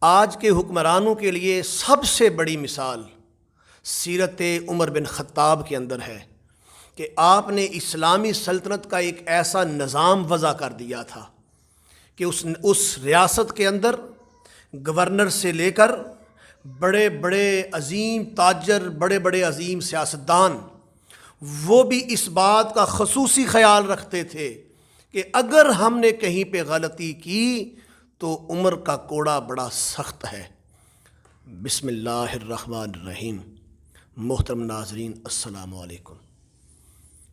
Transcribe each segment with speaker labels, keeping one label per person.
Speaker 1: आज के हुक्मरानों के लिए सबसे बड़ी मिसाल सीरत उमर बिन ख़त्ताब के अंदर है कि आपने इस्लामी सल्तनत का एक ऐसा निज़ाम वज़ा कर दिया था कि उस रियासत के अंदर गवर्नर से लेकर बड़े बड़े अजीम ताजर, बड़े बड़े अजीम सियासतदान, वो भी इस बात का ख़ुसूसी ख़याल रखते थे कि अगर हमने कहीं पे गलती की तो उमर का कोड़ा बड़ा सख्त है। बिस्मिल्लाहिर्रहमानिर्रहीम। मोहतरम नाज़रीन, अस्सलामु अलैकुम।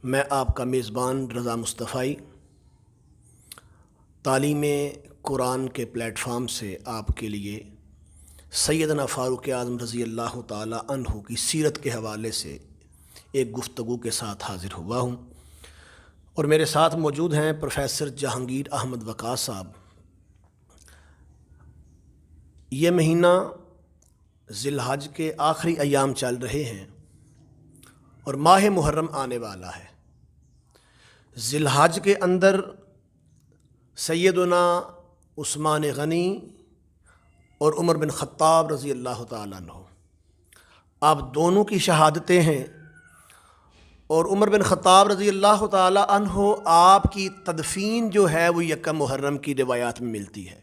Speaker 1: मैं आपका मेज़बान रज़ा मुस्तफ़ाई तालीम कुरान के प्लेटफार्म से आपके लिए सैयदना फ़ारूक आज़म रज़ी अल्लाह ताला अन्हु की सीरत के हवाले से एक गुफ्तगू के साथ हाज़िर हुआ हूँ और मेरे साथ मौजूद हैं प्रोफेसर जहांगीर अहमद वक़ास साहब। ये महीना ज़िलहज के आखिरी अयाम चल रहे हैं और माह मुहर्रम आने वाला है। ज़िलहज के अंदर सैयदना उस्मान गनी और उमर बिन ख़त्ताब रज़ी अल्लाह ताला अन्हु, आप दोनों की शहादतें हैं और उमर बिन ख़त्ताब रज़ी अल्लाह ताला अन्हु आपकी तदफ़ीन जो है वो यकम मुहर्रम की रिवायात में मिलती है,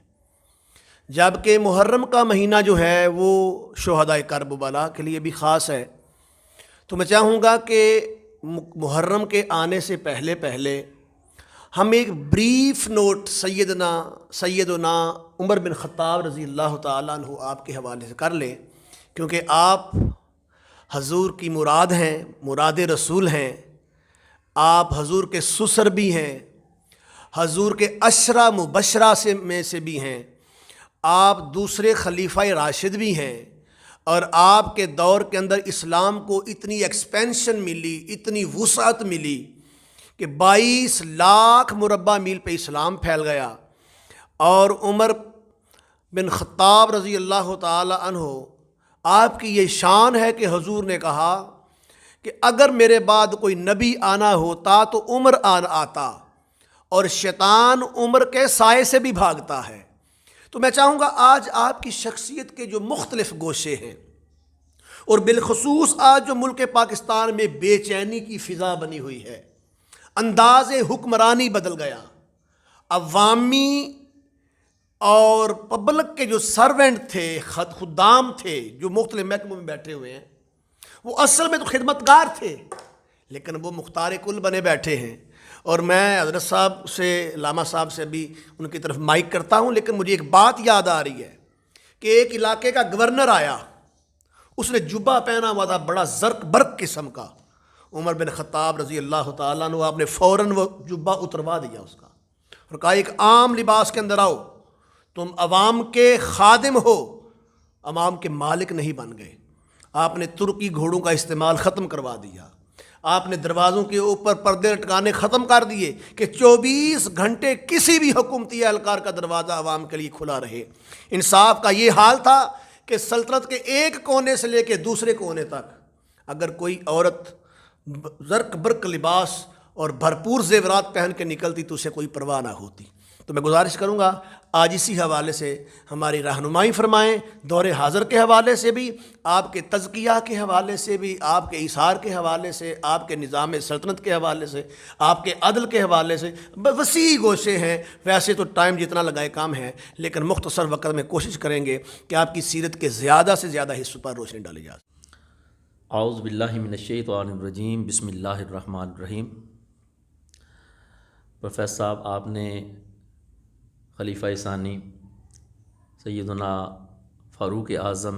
Speaker 1: जबकि मुहर्रम का महीना जो है वो शुहदाए करबला के लिए भी ख़ास है। तो मैं चाहूँगा कि मुहर्रम के आने से पहले पहले हम एक ब्रीफ नोट सैयदना उमर बिन ख़त्ताब रज़ी अल्लाह ताला अन्हु आपके हवाले से कर लें, क्योंकि आप हजूर की मुराद हैं, मुराद रसूल हैं, आप हजूर के सुसर भी हैं, हजूर के अशरा मुबशरा में से भी हैं, आप दूसरे खलीफा राशिद भी हैं और आपके दौर के अंदर इस्लाम को इतनी एक्सपेंशन मिली, इतनी वुसात मिली कि 22 लाख मुरब्बा मील पे इस्लाम फैल गया। और उमर बिन ख़त्ताब रज़ी अल्लाह ताला अन्हु, आपकी ये शान है कि हजूर ने कहा कि अगर मेरे बाद कोई नबी आना होता तो उमर आता और शैतान उमर के साए से भी भागता है। तो मैं चाहूँगा आज आपकी शख्सियत के जो मुख्तलिफ गोशे हैं और बिलखसूस आज जो मुल्क पाकिस्तान में बेचैनी की फ़िज़ा बनी हुई है, अंदाज़ हुक्मरानी बदल गया, अवामी और पब्लिक के जो सर्वेंट थे, खुदाम थे, जो मुख्तलिफ महकमों में बैठे हुए हैं, वो असल में तो खिदमतगार थे लेकिन वो मुख्तार कुल बने बैठे हैं। और मैं हज़रत साहब से, लामा साहब से भी उनकी तरफ माइक करता हूँ, लेकिन मुझे एक बात याद आ रही है कि एक इलाके का गवर्नर आया, उसने जुब्बा पहना हुआ था बड़ा ज़र्क बर्क किस्म का। उमर बिन ख़त्ताब रज़ी अल्लाह ताला अन्हु, आपने फ़ौरन वो जुब्बा उतरवा दिया उसका और कहा एक आम लिबास के अंदर आओ, तुम अवाम के खादिम हो, अवाम के मालिक नहीं बन गए। आपने तुर्की घोड़ों का इस्तेमाल ख़त्म करवा दिया, आपने दरवाज़ों के ऊपर पर्दे लटकाने ख़त्म कर दिए कि 24 घंटे किसी भी हुकूमती एहलकार का दरवाज़ा अवाम के लिए खुला रहे। इंसाफ का ये हाल था कि सल्तनत के एक कोने से लेकर दूसरे कोने तक अगर कोई औरत ज़र्क बर्क लिबास और भरपूर ज़ेवरात पहन के निकलती तो उसे कोई परवाह ना होती। तो मैं गुजारिश करूँगा आज इसी हवाले से हमारी रहनुमाई फ़रमाएँ, दौरे हाज़र के हवाले से भी, आपके तज़किया के हवाले से भी, आपके इशार के हवाले से, आपके निज़ाम सल्तनत के हवाले से, आपके अदल के हवाले से। वसी गोशे हैं, वैसे तो टाइम जितना लगाए काम है, लेकिन मुख्तसर वक़्त में कोशिश करेंगे कि आपकी सीरत के ज़्यादा से ज़्यादा हिस्सों पर रोशनी डाली जाए।
Speaker 2: औज़ु बिल्लाहि मिनश्शैतानिर्रजीम, बिस्मिल्लाहिर्रहमानिर्रहीम। प्रोफेसर साहब, आपने खलीफा सानी सैयदना फ़ारूक आज़म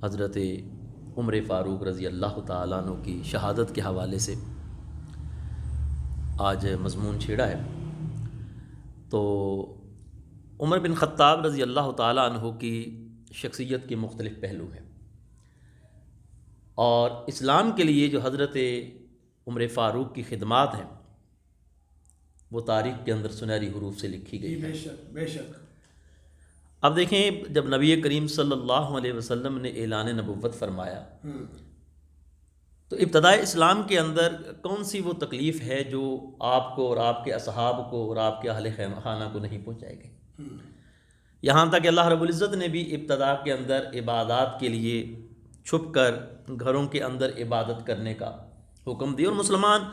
Speaker 2: हज़रत उमर फ़ारूक रज़ी अल्लाह ताला अन्हु की शहादत के हवाले से आज मज़मून छेड़ा है। तो उमर बिन ख़त्ताब रज़ी अल्लाह ताला अन्हु की शख्सियत के मुख्तलिफ़ पहलू हैं और इस्लाम के लिए जो हज़रत उमर फ़ारूक की खिदमात हैं वो तारीख़ के अंदर सुनहरी हुरूफ से लिखी गई है।
Speaker 1: बेशक।
Speaker 2: अब देखें, जब नबी करीम सल्लल्लाहु अलैहि वसल्लम ने ऐलान नबुव्वत फरमाया तो इब्तदाए इस्लाम के अंदर कौन सी वो तकलीफ़ है जो आपको और आपके असहाब को और आपके अहले खाना को नहीं पहुँचाई गई। यहाँ तक कि अल्लाह रब्बुल इज़्ज़त ने भी इब्तदा के अंदर इबादत के लिए छुप कर घरों के अंदर इबादत करने का हुक्म दिया, और मुसलमान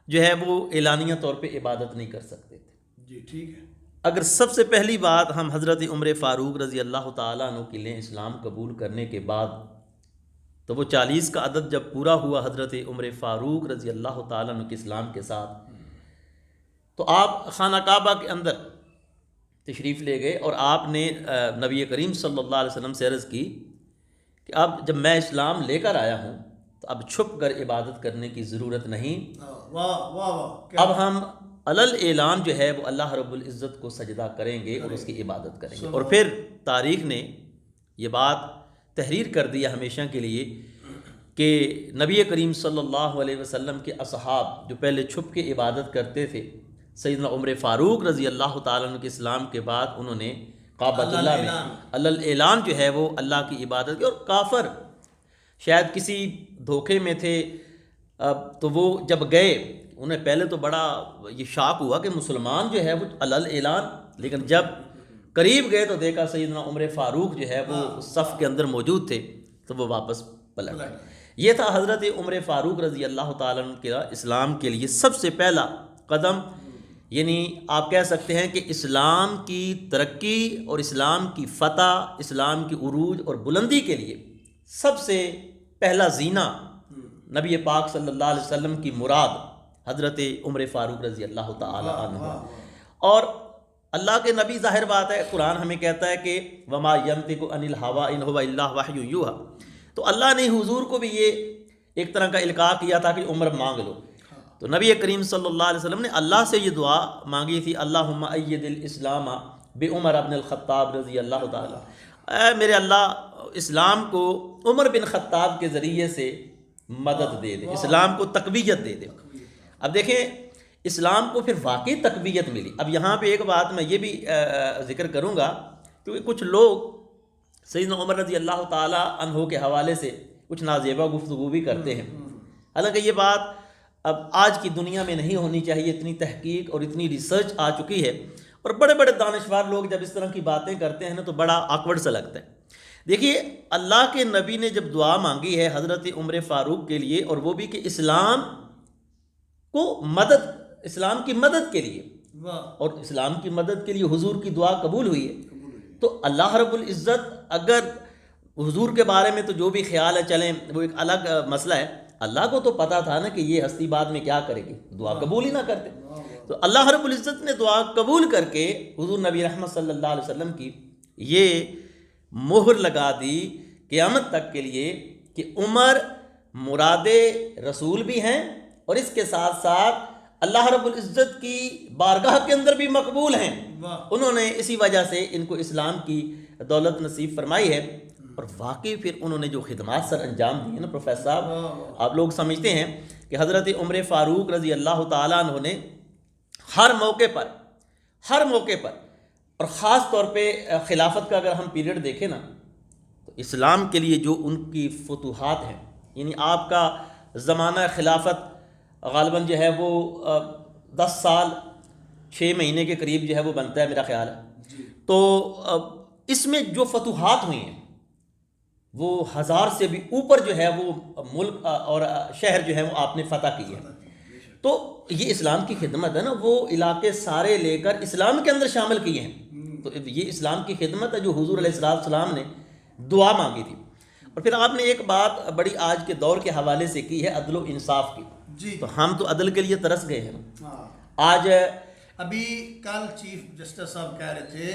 Speaker 2: जो है वो एलानिया तौर पे इबादत नहीं कर सकते थे।
Speaker 1: जी ठीक है।
Speaker 2: अगर सबसे पहली बात हम हज़रत उमर फ़ारूक रज़ी अल्लाह ताला अन्हु के लिए इस्लाम कबूल करने के बाद, तो वो 40 का अदद जब पूरा हुआ हज़रत उमर फ़ारूक रज़ी अल्लाह ताला अन्हु के इस्लाम के साथ, तो आप खाना काबा के अंदर तशरीफ़ ले गए और आपने नबी करीम सल्लल्लाहु अलैहि वसल्लम से अर्ज़ की कि अब जब मैं इस्लाम लेकर आया हूँ तो अब छुप कर इबादत करने की ज़रूरत नहीं,
Speaker 1: वाह वाह वाह,
Speaker 2: अब हम अलल ऐलान जो है वो अल्लाह रब्बुल इज़्ज़त को सजदा करेंगे और उसकी इबादत करेंगे। और फिर तारीख़ ने ये बात तहरीर कर दिया हमेशा के लिए कि नबी करीम सल्लल्लाहु अलैहि वसल्लम के असहाब जो पहले छुप के इबादत करते थे, सैयदना उमर फ़ारूक रज़ी अल्लाह ताला अन्हु के इस्लाम के बाद उन्होंने काबतुल्लाह में अलल ऐलान जो है वो अल्लाह की इबादत की। और काफ़र शायद किसी धोखे में थे, तो वो जब गए उन्हें पहले तो बड़ा ये शाक हुआ कि मुसलमान जो है वो अलल ऐलान, लेकिन जब करीब गए तो देखा सैयदना उमर फ़ारूक जो है वो सफ़ के अंदर मौजूद थे, तो वो वापस पलट गए। ये था हज़रत उमर फ़ारूक रज़ी अल्लाह ताला अन्हु के इस्लाम के लिए सबसे पहला कदम, यानी आप कह सकते हैं कि इस्लाम की तरक्की और इस्लाम की फ़तह, इस्लाम की उरूज और बुलंदी के लिए सबसे पहला जीना नबी पाक सल्लल्लाहु अलैहि वसल्लम की मुराद हज़रत उमर फ़ारूक रज़ी अल्लाह ताला अन्हु। और अल्लाह के नबी, ज़ाहिर बात है, कुरान हमें कहता है कि वमा यंतिकु अनिल हवा इन हुवा इल्ला वह्युन यूहा, तो अल्लाह ने हुजूर को भी ये एक तरह का इल्का किया था कि उम्र मांग लो। तो नबी करीम सल्लल्लाहु अलैहि वसल्लम ने अल्लाह से ये दुआ मांगी थी, अल्लाहुम्मा अय्यिदिल इस्लाम बि उमर इब्न अल-खत्ताब रज़ी अल्लाह ताला, ऐ मेरे अल्लाह इस्लाम को उमर बिन खत्ताब के ज़रिए से मदद दे दे, इस्लाम को तकवीयत दे दे। अब देखें इस्लाम को फिर वाकई तकवीयत मिली। अब यहाँ पे एक बात मैं ये भी ज़िक्र करूँगा, क्योंकि कुछ लोग सैयदना उमर रज़ी अल्लाह ताला अन्हु के हवाले से कुछ नाज़ेबा गुफ्तगू भी करते हैं। हालांकि ये बात अब आज की दुनिया में नहीं होनी चाहिए, इतनी तहकीक और इतनी रिसर्च आ चुकी है, और बड़े बड़े दानिशवार लोग जब इस तरह की बातें करते हैं ना तो बड़ा ऑकवर्ड सा लगता है। देखिए अल्लाह के नबी ने जब दुआ मांगी है हज़रत उमर फ़ारूक के लिए, और वो भी कि इस्लाम को मदद, इस्लाम की मदद के लिए, और इस्लाम की मदद के लिए हुजूर की दुआ कबूल हुई है, तो अल्लाह रब्बुल इज़्ज़त, अगर हुजूर के बारे में तो जो भी ख्याल है चलें वो एक अलग मसला है, अल्लाह को तो पता था ना कि ये हस्ती बाद में क्या करेगी, दुआ कबूल ही ना करते। तो अल्लाह रब्बुल इज़्ज़त ने दुआ कबूल करके हुजूर नबी रहमत सल्लल्लाहु अलैहि वसल्लम की ये मोहर लगा दी क़यामत तक के लिए कि उमर मुरादे रसूल भी हैं, और इसके साथ साथ अल्लाह रब्बुल इज़्ज़त की बारगाह के अंदर भी मकबूल हैं। उन्होंने इसी वजह से इनको इस्लाम की दौलत नसीब फरमाई है। और वाकई फिर उन्होंने जो खिदमात सर अंजाम दी है ना प्रोफेसर साहब, आप लोग समझते हैं कि हज़रत उमर फ़ारूक रज़ी अल्लाह ताला अन्हु ने हर मौके पर और ख़ास तौर पे खिलाफत का अगर हम पीरियड देखें ना, तो इस्लाम के लिए जो उनकी फतूहात हैं, यानी आपका ज़माना खिलाफत ग़ालिबन जो है वो 10 साल 6 महीने के करीब जो है वो बनता है मेरा ख्याल है। तो इसमें जो फतूहात हुई हैं वो 1000 से भी ऊपर जो है वो मुल्क और शहर जो है वो आपने फ़तह किए हैं। तो ये इस्लाम की खिदमत है ना, वो इलाके सारे लेकर इस्लाम के अंदर शामिल किए हैं। तो ये इस्लाम की खिदमत है जो हुजूर अलैहिस्सलाम ने दुआ मांगी थी। और फिर आपने एक बात बड़ी आज के दौर के हवाले से की है, अदल व इंसाफ की जी। तो हम तो अदल के लिए तरस गए हैं। आज
Speaker 1: अभी कल चीफ जस्टिस साहब कह रहे थे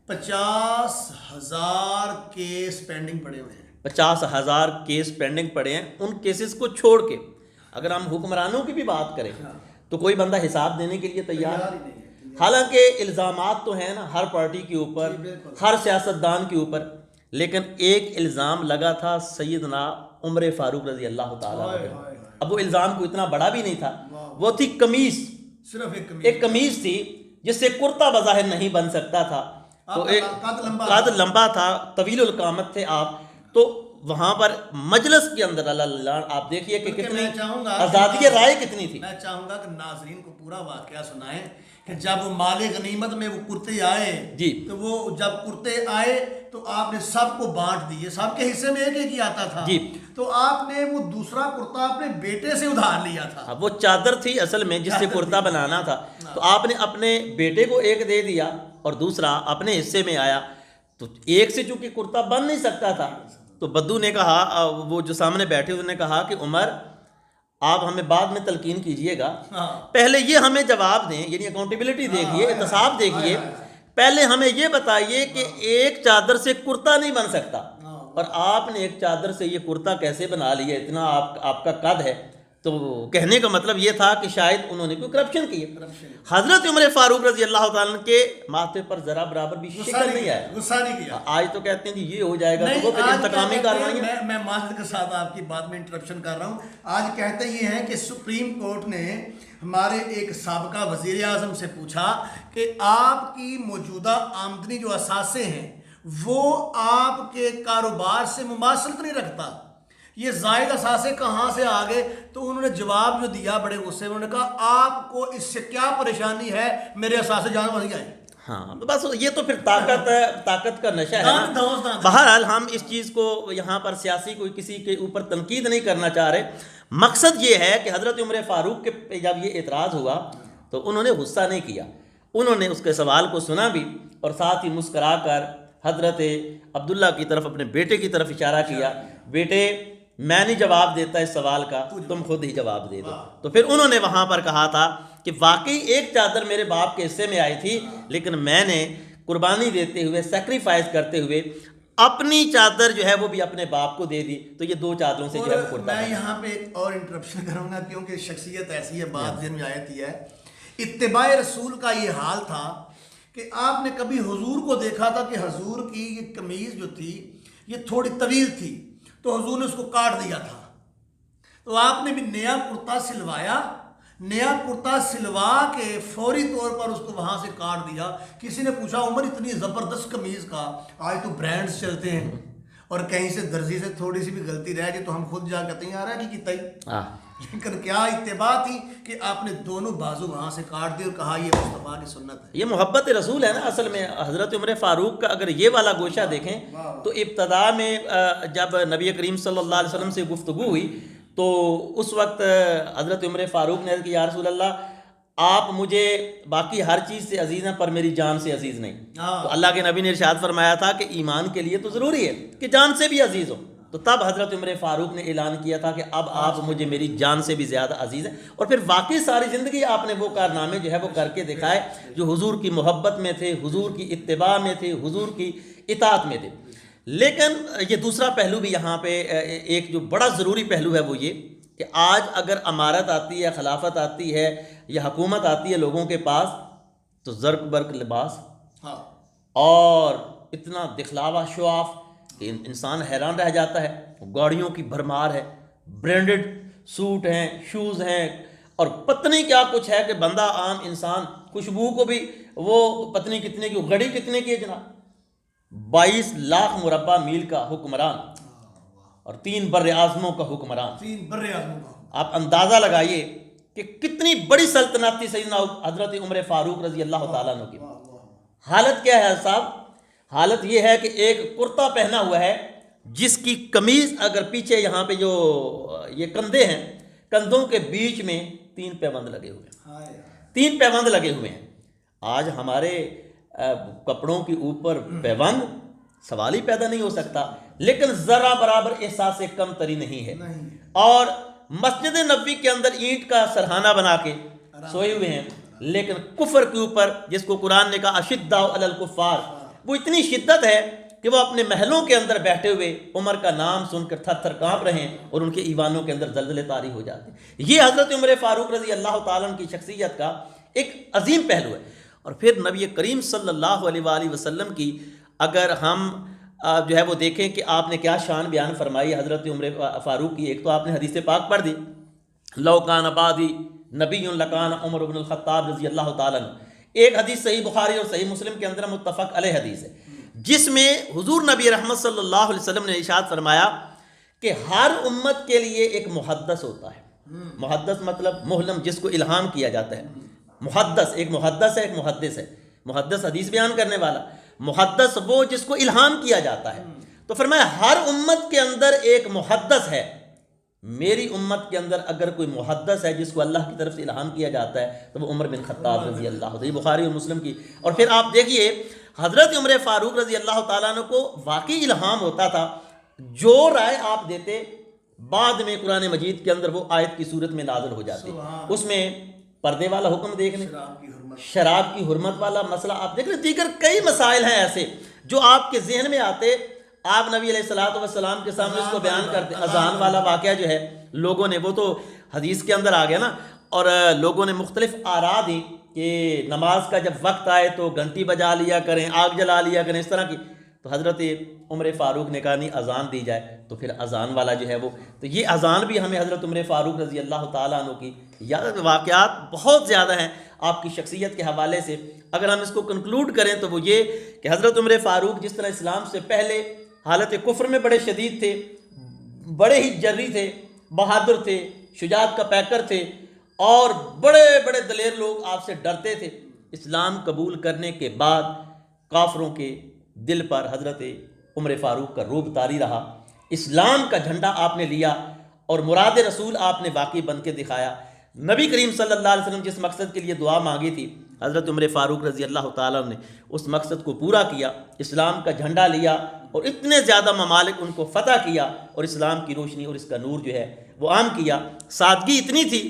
Speaker 1: 50,000 केस पेंडिंग पड़े हुए हैं,
Speaker 2: 50,000 केस पेंडिंग पड़े हैं। उन केसेस को छोड़ के अगर हम हुक्मरानों की भी बात करें तो कोई बंदा हिसाब देने के लिए तैयार नहीं है। हालांकि इल्ज़ामात तो हैं ना हर पार्टी के ऊपर, हर सियासतदान के ऊपर, लेकिन एक इल्ज़ाम लगा था सैयदना उमर फ़ारूक रज़ी अल्लाह ताला। अब वो इल्ज़ाम को इतना बड़ा भी नहीं था, वो थी कमीज़, सिर्फ एक कमीज़ थी जिससे कुर्ता बज़ाहिर नहीं बन सकता था, तो एक कद लंबा था, तवीलुल क़ामत थे आप। तो वहाँ पर मजलिस के अंदर अल्लाह आप देखिए कि कितनी आज़ादी राय कितनी थी।
Speaker 1: मैं चाहूँगा कि नाज़रीन को पूरा वाक़या सुनाएं कि जब वो माले गनीमत में वो कुर्ते आए
Speaker 2: जी,
Speaker 1: तो वो जब कुर्ते आए तो आपने सबको बांट दिए, सबके हिस्से में एक एक ही आता था
Speaker 2: जी।
Speaker 1: तो आपने वो दूसरा कुर्ता अपने बेटे से उधार लिया था।
Speaker 2: वो चादर थी असल में जिससे कुर्ता बनाना था, तो आपने अपने बेटे को एक दे दिया और दूसरा अपने हिस्से में आया। तो एक से चूंकि कुर्ता बन नहीं सकता था, तो बद्दू ने कहा, वो जो सामने बैठे उन्होंने कहा कि उमर आप हमें बाद में तलकीन कीजिएगा, पहले ये हमें जवाब दें, यानी अकाउंटेबिलिटी देखिए, एहतसाब देखिए, पहले हमें ये बताइए कि एक चादर से कुर्ता नहीं बन सकता और आपने एक चादर से ये कुर्ता कैसे बना लिया, इतना आपका कद है। तो कहने का मतलब ये था कि शायद उन्होंने कोई करप्शन किया। हजरत उमर फारूक रजी अल्लाह ताला के माथे पर जरा बराबर भी शिकन नहीं आया,
Speaker 1: गुस्सा नहीं किया।
Speaker 2: आज तो कहते हैं कि ये हो जाएगा तो वो फिर इंतकामी कार्रवाई।
Speaker 1: मैं माजरत के साथ आपकी बात में इंटरप्शन कर रहा हूँ। आज कहते ये हैं कि सुप्रीम कोर्ट ने हमारे एक साबका वजीर आजम से पूछा कि आपकी मौजूदा आमदनी जो असासे हैं वो आपके कारोबार से मुमासलत नहीं रखता, ये जायद असासे कहाँ से आ गए? तो उन्होंने जवाब जो दिया बड़े गुस्से में, उन्होंने कहा आपको इससे क्या परेशानी है, मेरे असासे जान बन गए।
Speaker 2: हाँ, बस ये तो फिर ताकत का नशा है ना। बहरहाल हम इस चीज़ को यहाँ पर सियासी कोई किसी के ऊपर तनकीद नहीं करना चाह रहे। मकसद ये है कि हज़रत उमर फ़ारूक के जब ये एतराज़ हुआ तो उन्होंने गुस्सा नहीं किया, उन्होंने उसके सवाल को सुना भी और साथ ही मुस्करा कर हज़रत अब्दुल्ला की तरफ, अपने बेटे की तरफ इशारा किया, बेटे मैं नहीं जवाब देता इस सवाल का, तुम खुद ही जवाब दे दो। तो फिर उन्होंने वहाँ पर कहा था कि वाकई एक चादर मेरे बाप के हिस्से में आई थी, लेकिन मैंने कुर्बानी देते हुए, सेक्रीफाइस करते हुए अपनी चादर जो है वो भी अपने बाप को दे दी। तो ये दो चादरों से जो है वो
Speaker 1: मैं यहाँ पे एक और इंटरप्शन करूँगा क्योंकि शख्सियत ऐसी है, बात जिन में आती है। इत्तिबाए रसूल का ये हाल था कि आपने कभी हुजूर को देखा था कि हुजूर की ये कमीज़ जो थी ये थोड़ी तवील थी तो हुजूर ने उसको काट दिया था, तो आपने भी नया कुर्ता सिलवाया, नया कुर्ता सिलवा के फौरी तौर पर उसको वहाँ से काट दिया। किसी ने पूछा उमर इतनी ज़बरदस्त कमीज़ का, आज तो ब्रांड्स चलते हैं और कहीं से दर्जी से थोड़ी सी भी गलती रह जाए तो हम खुद जा कहते हैं यार है कि तय, लेकिन क्या इत्तिबा थी कि आपने दोनों बाजू वहाँ से काट दिए और कहा ये मुस्तफ़ा की सुन्नत है।
Speaker 2: ये मोहब्बत रसूल है ना। असल में हज़रत उमर फ़ारूक का अगर ये वाला गोशा देखें तो इब्तदा में जब नबी करीम सल्लल्लाहु अलैहि वसल्लम से गुफ्तगू हुई तो उस वक्त हज़रत उमर फ़ारूक ने कि या रसूल अल्लाह आप मुझे बाकी हर चीज़ से अजीज़ हैं पर मेरी जान से अजीज़ नहीं। तो अल्लाह के नबी ने इरशाद फरमाया था कि ईमान के लिए तो ज़रूरी है कि जान से भी अजीज़ हो। तो तब हज़रत उमर फ़ारूक ने ऐलान किया था कि अब आप मुझे मेरी जान से भी ज़्यादा अजीज़ हैं। और फिर वाकई सारी ज़िंदगी आपने वो कारनामे जो है वो करके दिखाए जो हुजूर की मोहब्बत में थे, हुजूर की इत्तिबा में थे, हुजूर की इताअत में थे। लेकिन ये दूसरा पहलू भी यहाँ पे एक जो बड़ा ज़रूरी पहलू है वो ये कि आज अगर अमारत आती है, खिलाफत आती है या हुकूमत आती है लोगों के पास तो ज़र्क बर्क लिबास और इतना दिखलावा शोआफ कि इंसान हैरान रह जाता है। गाड़ियों की भरमार है, ब्रांडेड सूट हैं, शूज़ हैं और पत्नी क्या कुछ है कि बंदा आम इंसान खुशबू को भी वो पत्नी कितने की, घड़ी कितने की है जनाब, 22 लाख मुरब्बा मील का हुक्मरान और 3 बर्रे आज़मों का हुक्मरान।
Speaker 1: 3 बर्रे आज़मों का
Speaker 2: आप अंदाज़ा लगाइए कि कितनी बड़ी सल्तनत थी सैयदना हज़रत उमर फ़ारूक रज़ी अल्लाह ताला अन्हु की। हालत क्या है साहब? हालत ये है कि एक कुर्ता पहना हुआ है जिसकी कमीज़ अगर पीछे यहाँ पे जो ये कंधे हैं, कंधों के बीच में 3 पैबंद लगे हुए हैं, 3 पैबंद लगे हुए हैं। आज हमारे कपड़ों के ऊपर पैबंद सवाल ही पैदा नहीं हो सकता, लेकिन ज़रा बराबर एहसास से कम तरी नहीं है। और मस्जिद नबी के अंदर ईंट का सरहाना बना के सोए हुए हैं, लेकिन कुफर के ऊपर जिसको कुरान ने कहा अशिद्दा अलल कुफ़ार, वो इतनी शिद्दत है कि वो अपने महलों के अंदर बैठे हुए उमर का नाम सुनकर थर थर काँप रहे हैं और उनके ईवानों के अंदर जलजले तारी हो जाते हैं। ये हज़रत उमर फ़ारूक रज़ी अल्लाह ताला की शख्सियत का एक अजीम पहलू है। और फिर नबी करीम सल्लल्लाहु अलैहि वसल्लम की अगर हम जो है वो देखें कि आपने क्या शान बयान फरमाई हज़रत उमर फ़ारूक की। एक तो आपने हदीस पाक पढ़ दी, लौ कान अबादी नबीयुन लकान उमर इब्नुल ख़त्ताब रज़ी अल्लाह ताला अन्हु। एक हदीस सही बुखारी और सही मुस्लिम के अंदर मुत्तफ़क़ अलैह हदीस है जिसमें हुजूर नबी रहमत सल्लल्लाहु अलैहि वसल्लम ने इरशाद फरमाया कि हर उम्मत के लिए एक मुहद्दस होता है। मुहद्दस मतलब मुहल्लम, जिसको इल्हाम किया जाता है। मुहद्दस, एक मुहद्दस है, एक मुहद्दिस है। मुहद्दस हदीस बयान करने वाला, मुहद्दस वो जिसको इल्हाम किया जाता है। तो फरमाया हर उम्मत के अंदर एक मुहद्दस है। मेरी उम्मत के अंदर अगर कोई मुहद्दस है जिसको अल्लाह की तरफ से इल्हाम किया जाता है तो वो उमर बिन खत्ताब रज़ी अल्लाह, ये बुखारी और मुस्लिम की। और फिर आप देखिए हज़रत उमर फ़ारूक रज़ी अल्लाह ताला अन्हु को वाकई इल्हाम होता था, जो राय आप देते बाद में कुरान मजीद के अंदर वो आयत की सूरत में नाज़िल हो जाती। उसमें पर्दे वाला हुक्म देख लें, शराब की हुर्मत वाला मसला आप देख लें, दीगर कई मसाइल हैं ऐसे जो आपके जहन में आते, आप नबी अलैहिस्सलातु वस्सलाम के सामने उसको बयान करते। अजान वाला वाक़या जो है लोगों ने, वो तो हदीस के अंदर आ गया ना, और लोगों ने मुख्तलिफ आरा दी कि नमाज का जब वक्त आए तो घंटी बजा लिया करें, आग जला लिया करें, इस तरह की। तो हज़रत उमर फ़ारूक ने कहा नहीं, अजान दी जाए। तो फिर अजान वाला जो है वो, तो ये अजान भी हमें हज़रत उमर फ़ारूक रज़ी अल्लाह ताला अन्हु की याद, वाक़यात बहुत ज़्यादा हैं आपकी शख्सियत के हवाले से। अगर हम इसको कंक्लूड करें तो वो ये कि हज़रत उमर फ़ारूक जिस तरह इस्लाम से पहले हालत कुफ्र में बड़े शदीद थे, बड़े ही जर्री थे, बहादुर थे, शुजात का पैकर थे, और बड़े बड़े दलेर लोग आपसे डरते थे। इस्लाम कबूल करने के बाद काफरों के दिल पर हज़रत उमर फ़ारूक का रूब तारी रहा। इस्लाम का झंडा आपने लिया और मुराद रसूल आपने वाकई बन के दिखाया। नबी करीम सल्लल्लाहु अलैहि वसल्लम जिस मकसद के लिए दुआ मांगी थी, हज़रत उमर फ़ारूक रज़ी अल्लाह ताला ने उस मकसद को पूरा किया, इस्लाम का झंडा लिया और इतने ज़्यादा ममालिक उनको फ़तह किया और इस्लाम की रोशनी और इसका नूर जो है वो आम किया। सादगी इतनी थी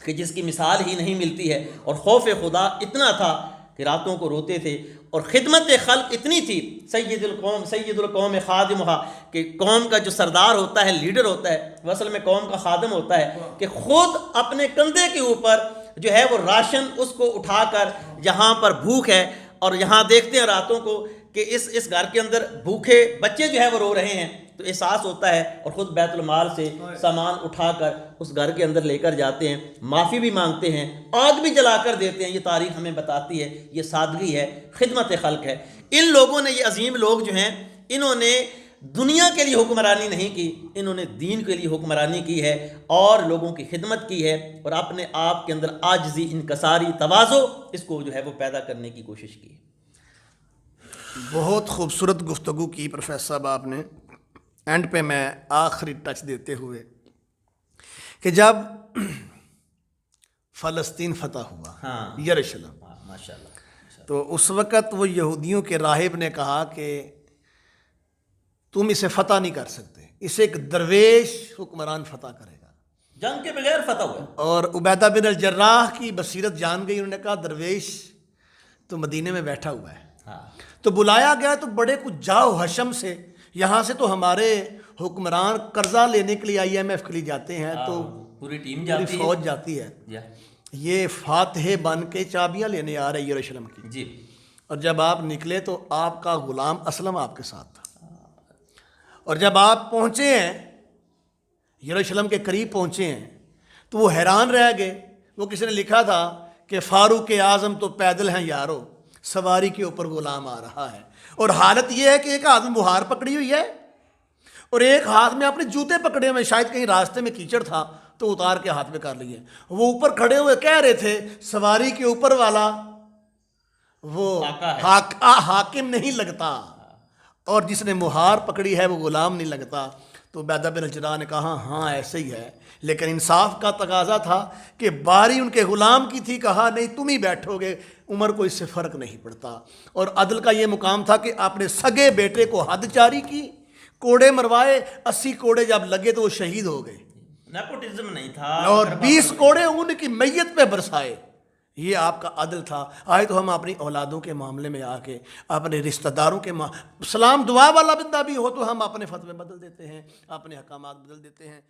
Speaker 2: कि जिसकी मिसाल ही नहीं मिलती है, और खौफ खुदा इतना था कि रातों को रोते थे, और खिदमत खल्क इतनी थी, सैयदुल कौम खादिमुहा, कि कौम का जो सरदार होता है, लीडर होता है, वह असल में कौम का खादिम होता है, कि खुद अपने कंधे के ऊपर जो है वो राशन उसको उठाकर, जहाँ पर भूख है, और यहाँ देखते हैं रातों को कि इस घर के अंदर भूखे बच्चे जो है वो रो रहे हैं, तो एहसास होता है, और ख़ुद बैतुल माल से सामान उठाकर उस घर के अंदर लेकर जाते हैं, माफ़ी भी मांगते हैं, आग भी जलाकर देते हैं। ये तारीख़ हमें बताती है, ये सादगी है, खिदमत खल्क है। इन लोगों ने, ये अजीम लोग जो हैं, इन्होंने दुनिया के लिए हुक्मरानी नहीं की, इन्होंने दीन के लिए हुक्मरानी की है और लोगों की खिदमत की है, और अपने आप के अंदर आजिज़ी, इनकसारी, तवाज़ो, इसको जो है वो पैदा करने की कोशिश की।
Speaker 1: बहुत खूबसूरत गुफ्तगू की प्रोफेसर साहब आपने। एंड पे मैं आखिरी टच देते हुए कि जब फ़लस्तीन फ़तह हुआ,
Speaker 2: हाँ,
Speaker 1: यरूशलेम,
Speaker 2: माशाल्लाह,
Speaker 1: तो उस वक़्त वो यहूदियों के राहिब ने कहा कि तुम इसे फ़तह नहीं कर सकते, इसे एक दरवेश हुक्मरान फ़तह करेगा,
Speaker 2: जंग के बगैर फ़तह हुआ।
Speaker 1: और उबैदा बिन अल-जर्राह की बसीरत जान गई, उन्होंने कहा दरवेश तो मदीने में बैठा हुआ है।
Speaker 2: हाँ,
Speaker 1: तो बुलाया गया, तो बड़े कुछ जाओ हशम से, यहाँ से तो हमारे हुक्मरान कर्जा लेने के लिए IMF के लिए जाते हैं, तो
Speaker 2: पूरी टीम
Speaker 1: पूरी
Speaker 2: जाती
Speaker 1: फौज जाती है, ये फातह बन के चाबियाँ लेने आ रहे यरूशलेम की
Speaker 2: जी।
Speaker 1: और जब आप निकले तो आपका गुलाम असलम आपके साथ था, और जब आप पहुँचे हैं यरूशलेम के करीब पहुँचे हैं तो वो हैरान रह गए। वो किसी ने लिखा था कि फ़ारूक आज़म तो पैदल हैं यारो, सवारी के ऊपर गुलाम आ रहा है, और हालत ये है कि एक हाथ में बुहार पकड़ी हुई है और एक हाथ में अपने जूते पकड़े हुए, शायद कहीं रास्ते में कीचड़ था तो उतार के हाथ में कर लिए। वो ऊपर खड़े हुए कह रहे थे सवारी के ऊपर वाला वो हाकिम नहीं लगता, और जिसने मुहार पकड़ी है वो गुलाम नहीं लगता। तो उबैदा बिन अल-जर्राह ने कहा हाँ ऐसे ही है, लेकिन इंसाफ का तकाजा था कि बारी उनके गुलाम की थी, कहा नहीं तुम ही बैठोगे, उमर को इससे फ़र्क नहीं पड़ता। और अदल का ये मुकाम था कि अपने सगे बेटे को हद जारी की, कोड़े मरवाए, 80 कोड़े जब लगे तो वो शहीद हो गए,
Speaker 2: नेपोटिज्म नहीं था,
Speaker 1: और 20 कोड़े उनकी मैयत पे बरसाए। ये आपका अदल था। आए तो हम अपनी औलादों के मामले में आके अपने रिश्तेदारों के सलाम दुआ वाला बंदा भी हो तो हम अपने फतवे बदल देते हैं, अपने हकामात बदल देते हैं।